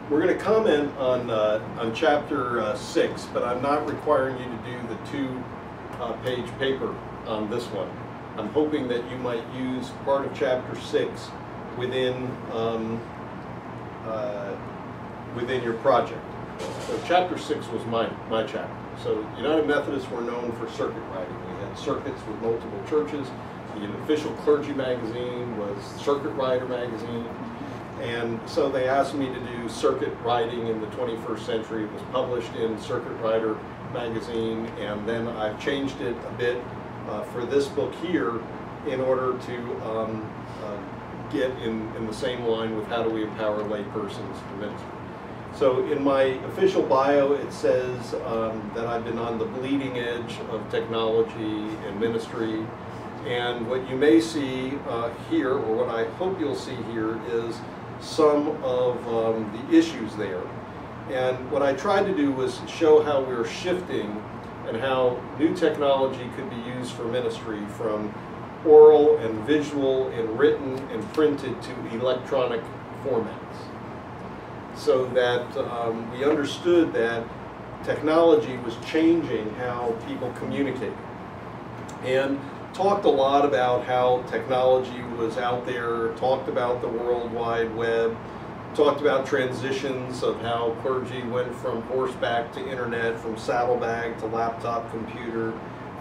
we're going to comment on chapter 6, but I'm not requiring you to do the 2-page paper on this one. I'm hoping that you might use part of chapter 6 within within your project. So chapter 6 was my chapter. So United Methodists were known for circuit riding. We had circuits with multiple churches. The official clergy magazine was Circuit Rider magazine. And so they asked me to do circuit riding in the 21st century. It was published in Circuit Rider magazine, and then I've changed it a bit for this book here in order to get in the same line with how do we empower laypersons for ministry. So in my official bio, it says that I've been on the bleeding edge of technology and ministry. And what you may see here, or what I hope you'll see here, is some of the issues there. And what I tried to do was show how we're shifting and how new technology could be used for ministry, from oral and visual and written and printed to electronic formats. So that we understood that technology was changing how people communicate. And talked a lot about how technology was out there, talked about the World Wide Web, talked about transitions of how clergy went from horseback to internet, from saddlebag to laptop computer,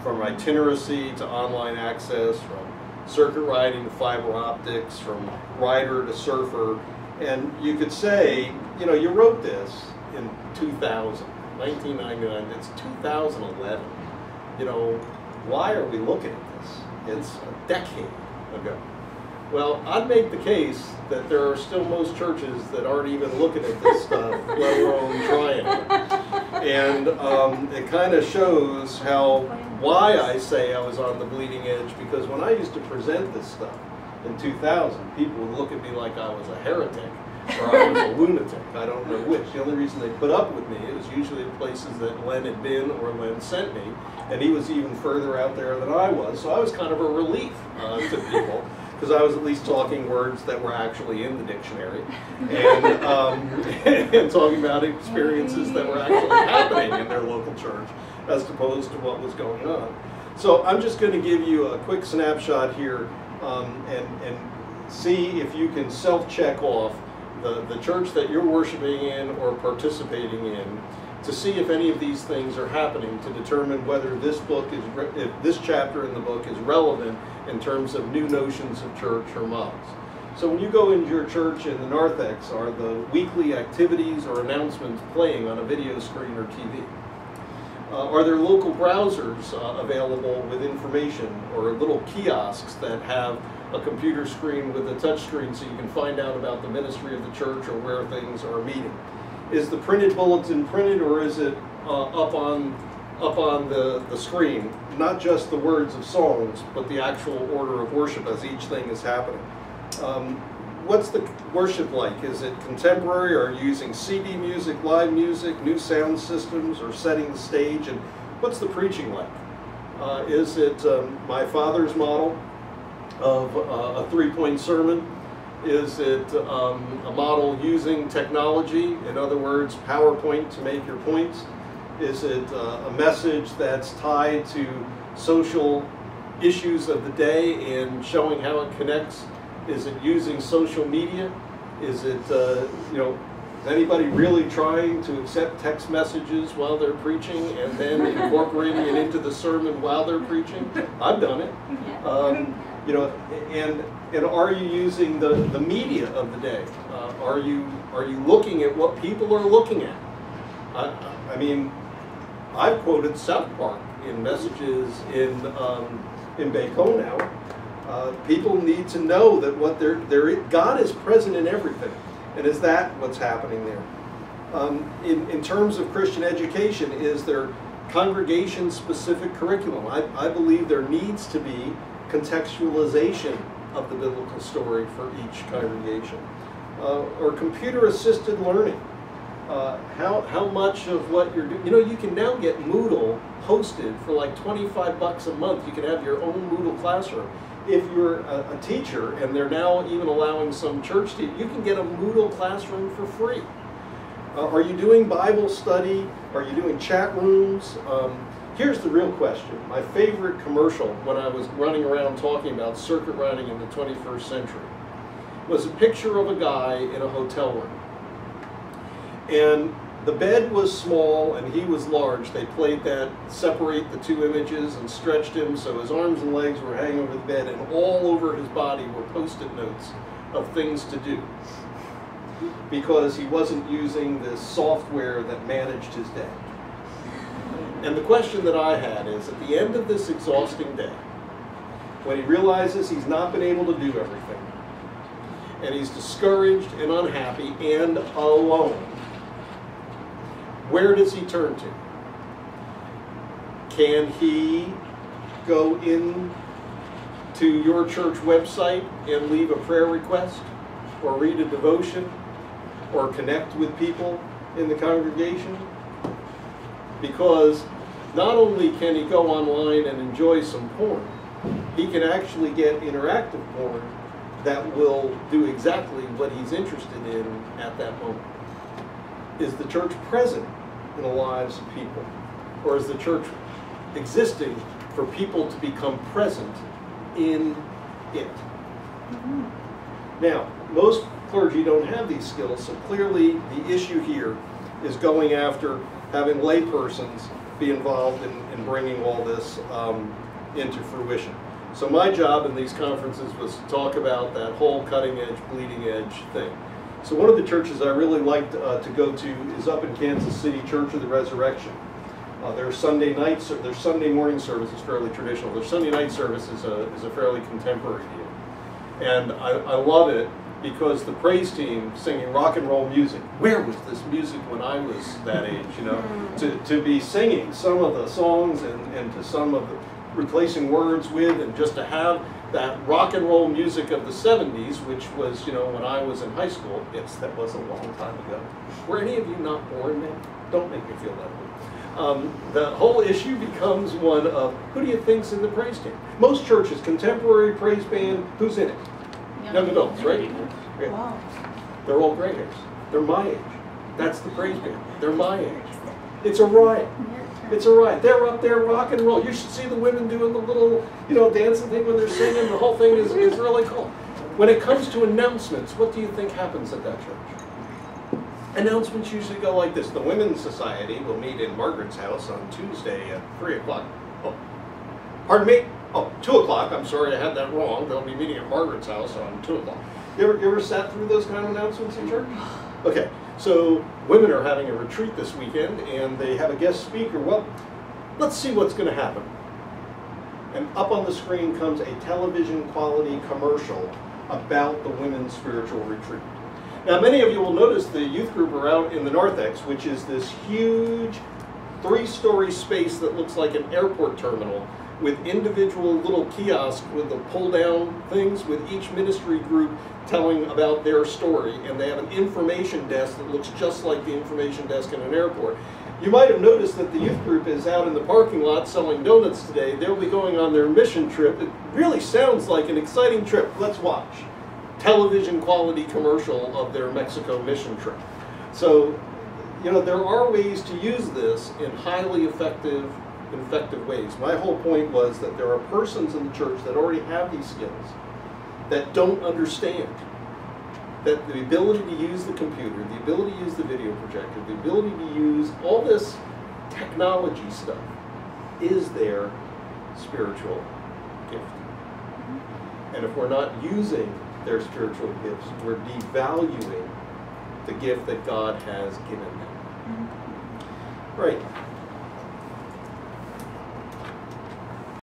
from itineracy to online access, from circuit riding to fiber optics, from rider to surfer. And you could say, you wrote this in 2000, 1999, it's 2011. Why are we looking at this? It's a decade ago. Well, I'd make the case that there are still most churches that aren't even looking at this stuff, let alone trying it. And it kind of shows why I say I was on the bleeding edge, because when I used to present this stuff in 2000, people would look at me like I was a heretic or I was a lunatic. I don't know which. The only reason they put up with me, it was usually the places that Len had been or Len sent me, and he was even further out there than I was. So I was kind of a relief to people, because I was at least talking words that were actually in the dictionary, and, and talking about experiences that were actually happening in their local church, as opposed to what was going on. So I'm just going to give you a quick snapshot here, and see if you can self-check off the church that you're worshiping in or participating in, to see if any of these things are happening, to determine whether this book is, if this chapter in the book is relevant in terms of new notions of church or models. So when you go into your church in the narthex, are the weekly activities or announcements playing on a video screen or TV? Are there local browsers available with information, or little kiosks that have a computer screen with a touch screen so you can find out about the ministry of the church or where things are meeting? Is the printed bulletin printed, or is it up on the screen? Not just the words of songs, but the actual order of worship as each thing is happening. What's the worship like? Is it contemporary, or using CD music, live music, new sound systems, or setting the stage? And what's the preaching like? Is it my father's model of a 3-point sermon? Is it a model using technology, in other words, PowerPoint to make your points? Is it a message that's tied to social issues of the day and showing how it connects? Is it using social media? Is it, is anybody really trying to accept text messages while they're preaching and then incorporating it into the sermon while they're preaching? I've done it. And are you using the media of the day? Are you looking at what people are looking at? I mean, I've quoted South Park in messages in Bacon now. People need to know that what God is present in everything, and is that what's happening there? In terms of Christian education, is there congregation-specific curriculum? I believe there needs to be contextualization of the biblical story for each congregation. Or computer-assisted learning. How much of what you're doing, you can now get Moodle hosted for like $25 a month. You can have your own Moodle classroom. If you're a teacher, and they're now even allowing some church teachers, you can get a Moodle classroom for free. Are you doing Bible study? Are you doing chat rooms? Here's the real question. My favorite commercial when I was running around talking about circuit riding in the 21st century was a picture of a guy in a hotel room. And the bed was small and he was large. They played that, separate the two images and stretched him so his arms and legs were hanging over the bed, and all over his body were Post-it notes of things to do, because he wasn't using this software that managed his day. And the question that I had is, at the end of this exhausting day, when he realizes he's not been able to do everything, and he's discouraged and unhappy and alone, where does he turn to? Can he go in to your church website and leave a prayer request, or read a devotion, or connect with people in the congregation? Because not only can he go online and enjoy some porn, he can actually get interactive porn that will do exactly what he's interested in at that moment. Is the church present in the lives of people? Or is the church existing for people to become present in it? Mm-hmm. Now, most clergy don't have these skills, so clearly the issue here is going after having laypersons be involved in bringing all this into fruition. So my job in these conferences was to talk about that whole cutting edge, bleeding edge thing. So one of the churches I really liked to go to is up in Kansas City, Church of the Resurrection. Their Sunday nights, their Sunday morning service is fairly traditional. Their Sunday night service is a fairly contemporary deal. And I love it because the praise team singing rock and roll music. Where was this music when I was that age, you know? To be singing some of the songs and to some of the replacing words with, and just to have that rock and roll music of the 70s, which was, you know, when I was in high school. That was a long time ago. Were any of you not born then? Don't make me feel that way. The whole issue becomes one of, who do you think's in the praise team? Most churches, contemporary praise band, who's in it? Young adults, right? Yeah. Wow. They're all gray hairs. They're my age. That's the praise band. They're my age. It's a riot. It's a riot. They're up there rock and roll. You should see the women doing the little, you know, dancing thing when they're singing. The whole thing is really cool. When it comes to announcements, what do you think happens at that church? Announcements usually go like this. The Women's Society will meet in Margaret's house on Tuesday at 3 o'clock. Oh, pardon me? Oh, 2 o'clock. I'm sorry, I had that wrong. They'll be meeting at Margaret's house on 2 o'clock. You ever sat through those kind of announcements in church? Okay, so women are having a retreat this weekend, and they have a guest speaker. Well, let's see what's going to happen. And up on the screen comes a television quality commercial about the women's spiritual retreat. Now, many of you will notice the youth group are out in the Narthex, which is this huge 3-story space that looks like an airport terminal, with individual little kiosks with the pull-down things, with each ministry group telling about their story, and they have an information desk that looks just like the information desk in an airport. You might have noticed that the youth group is out in the parking lot selling donuts today. They'll be going on their mission trip. It really sounds like an exciting trip. Let's watch. Television quality commercial of their Mexico mission trip. So, you know, there are ways to use this in highly effective ways. My whole point was that there are persons in the church that already have these skills that don't understand that the ability to use the computer, the ability to use the video projector, the ability to use all this technology stuff is their spiritual gift. And if we're not using their spiritual gifts, we're devaluing the gift that God has given them. Right.